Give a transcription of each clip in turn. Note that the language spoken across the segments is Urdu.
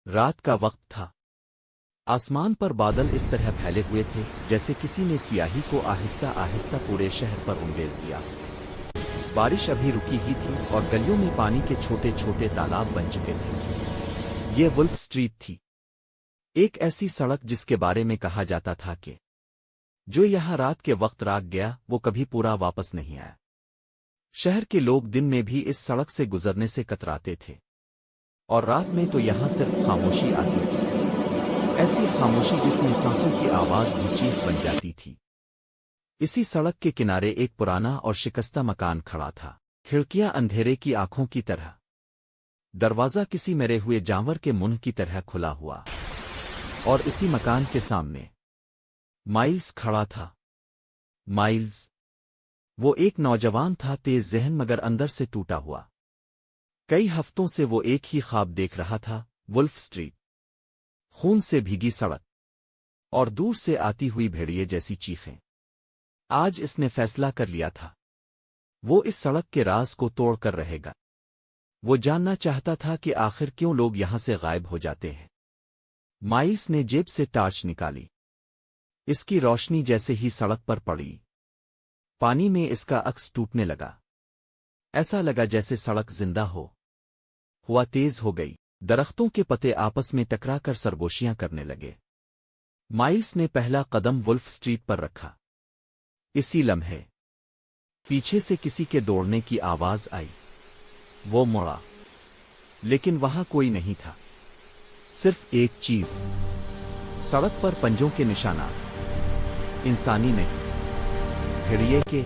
رات کا وقت تھا۔ آسمان پر بادل اس طرح پھیلے ہوئے تھے جیسے کسی نے سیاہی کو آہستہ آہستہ پورے شہر پر انڈیل دیا۔ بارش ابھی رکی ہی تھی اور گلیوں میں پانی کے چھوٹے چھوٹے تالاب بن چکے تھے۔ یہ ولف اسٹریٹ تھی، ایک ایسی سڑک جس کے بارے میں کہا جاتا تھا کہ جو یہاں رات کے وقت راگ گیا وہ کبھی پورا واپس نہیں آیا۔ شہر کے لوگ دن میں بھی اس سڑک سے گزرنے سے کتراتے تھے، اور رات میں تو یہاں صرف خاموشی آتی تھی، ایسی خاموشی جس میں سانسوں کی آواز بھی چیخ بن جاتی تھی۔ اسی سڑک کے کنارے ایک پرانا اور شکستہ مکان کھڑا تھا، کھڑکیاں اندھیرے کی آنکھوں کی طرح، دروازہ کسی مرے ہوئے جانور کے منہ کی طرح کھلا ہوا، اور اسی مکان کے سامنے مائلز کھڑا تھا۔ مائلز، وہ ایک نوجوان تھا، تیز ذہن مگر اندر سے ٹوٹا ہوا۔ کئی ہفتوں سے وہ ایک ہی خواب دیکھ رہا تھا، ولف اسٹریٹ، خون سے بھیگی سڑک، اور دور سے آتی ہوئی بھیڑیے جیسی چیخیں۔ آج اس نے فیصلہ کر لیا تھا، وہ اس سڑک کے راز کو توڑ کر رہے گا۔ وہ جاننا چاہتا تھا کہ آخر کیوں لوگ یہاں سے غائب ہو جاتے ہیں۔ مائلز نے جیب سے ٹارچ نکالی، اس کی روشنی جیسے ہی سڑک پر پڑی، پانی میں اس کا عکس ٹوٹنے لگا، ایسا لگا جیسے سڑک زندہ ہوا تیز ہو گئی، درختوں کے پتے آپس میں ٹکرا کر سرگوشیاں کرنے لگے۔ مائلز نے پہلا قدم ولف اسٹریٹ پر رکھا۔ اسی لمحے پیچھے سے کسی کے دوڑنے کی آواز آئی۔ وہ مڑا، لیکن وہاں کوئی نہیں تھا، صرف ایک چیز، سڑک پر پنجوں کے نشانات، انسانی نہیں، بھیڑیے کے۔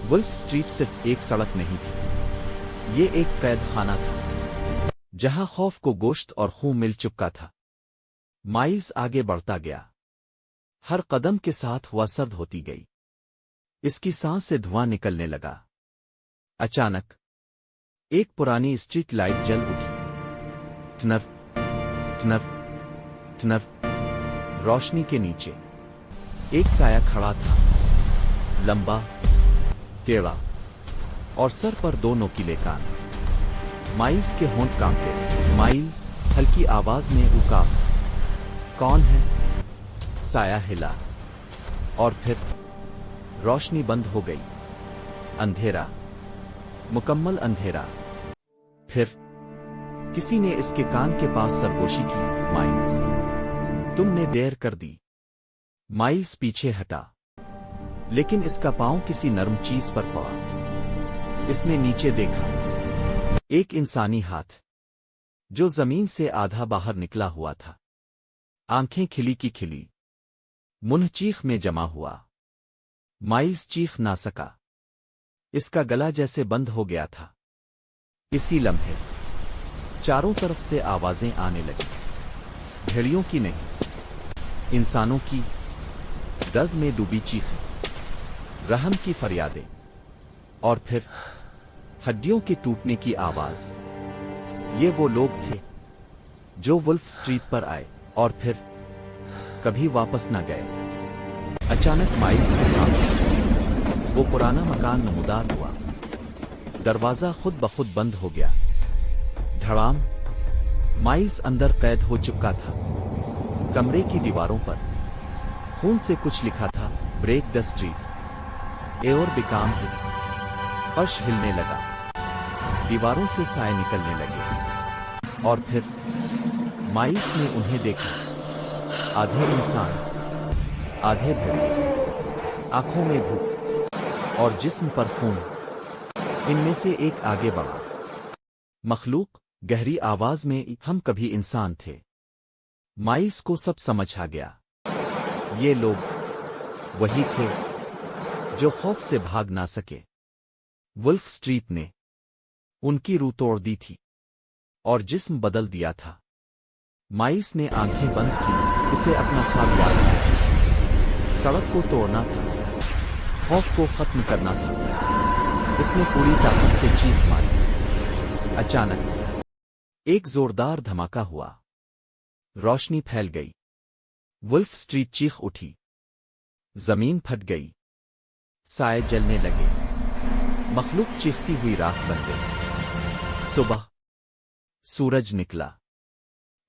ولف اسٹریٹ صرف ایک سڑک نہیں تھی، یہ ایک قید خانہ تھا، جہاں خوف کو گوشت اور خون مل چکا تھا۔ مائلز آگے بڑھتا گیا، ہر قدم کے ساتھ ہوا سرد ہوتی گئی، اس کی سانس سے دھواں نکلنے لگا۔ اچانک ایک پرانی اسٹریٹ لائٹ جل اٹھی، ٹنر ٹنر ٹنر۔ روشنی کے نیچے ایک سایہ کھڑا تھا، لمبا، ٹیڑھا، اور سر پر دو نوکیلے کان۔ مائلز کے ہونٹ کانپے۔ مائلز، ہلکی آواز میں اوقاف، کون ہے؟ سایہ ہلا، اور پھر روشنی بند ہو گئی، اندھیرا، مکمل اندھیرا۔ پھر کسی نے اس کے کان کے پاس سرگوشی کی، مائلز، تم نے دیر کر دی۔ مائلز پیچھے ہٹا، لیکن اس کا پاؤں کسی نرم چیز پر پڑا۔ اس نے نیچے دیکھا، ایک انسانی ہاتھ جو زمین سے آدھا باہر نکلا ہوا تھا، آنکھیں کھلی کی کھلی، منہ چیخ میں جمع ہوا۔ مائلز چیخ نہ سکا، اس کا گلا جیسے بند ہو گیا تھا۔ اسی لمحے چاروں طرف سے آوازیں آنے لگیں، بھیڑیوں کی نہیں، انسانوں کی، درد میں ڈوبی چیخیں، رحم کی فریادیں، اور پھر ہڈیوں کے ٹوٹنے کی آواز۔ یہ وہ لوگ تھے جو ولف اسٹریٹ پر آئے اور پھر کبھی واپس نہ گئے۔ اچانک مائلز کے سامنے وہ پرانا مکان نمودار ہوا، دروازہ خود بخود بند ہو گیا۔ دھڑام، مائلز اندر قید ہو چکا تھا۔ کمرے کی دیواروں پر خون سے کچھ لکھا تھا، break the street, ever became hit. فرش ہلنے لگا، دیواروں سے سائے نکلنے لگے، اور پھر مائلز نے انہیں دیکھا، آدھے انسان، آدھے بھیڑیے، آنکھوں میں بھوک اور جسم پر خون۔ ان میں سے ایک آگے بڑھا، مخلوق، گہری آواز میں، ہم کبھی انسان تھے۔ مائلز کو سب سمجھ آ گیا، یہ لوگ وہی تھے جو خوف سے بھاگ نہ سکے۔ ولف اسٹریٹ نے ان کی روح توڑ دی تھی اور جسم بدل دیا تھا۔ مائلز نے آنکھیں بند کی، اسے اپنا خواب یاد آیا۔ سڑک کو توڑنا تھا، خوف کو ختم کرنا تھا۔ اس نے پوری طاقت سے چیخ ماری۔ اچانک ایک زوردار دھماکہ ہوا، روشنی پھیل گئی، ولف اسٹریٹ چیخ اٹھی، زمین پھٹ گئی، سائے جلنے لگے، مخلوق چیختی ہوئی راکھ بن گئی۔ صبح، سورج نکلا،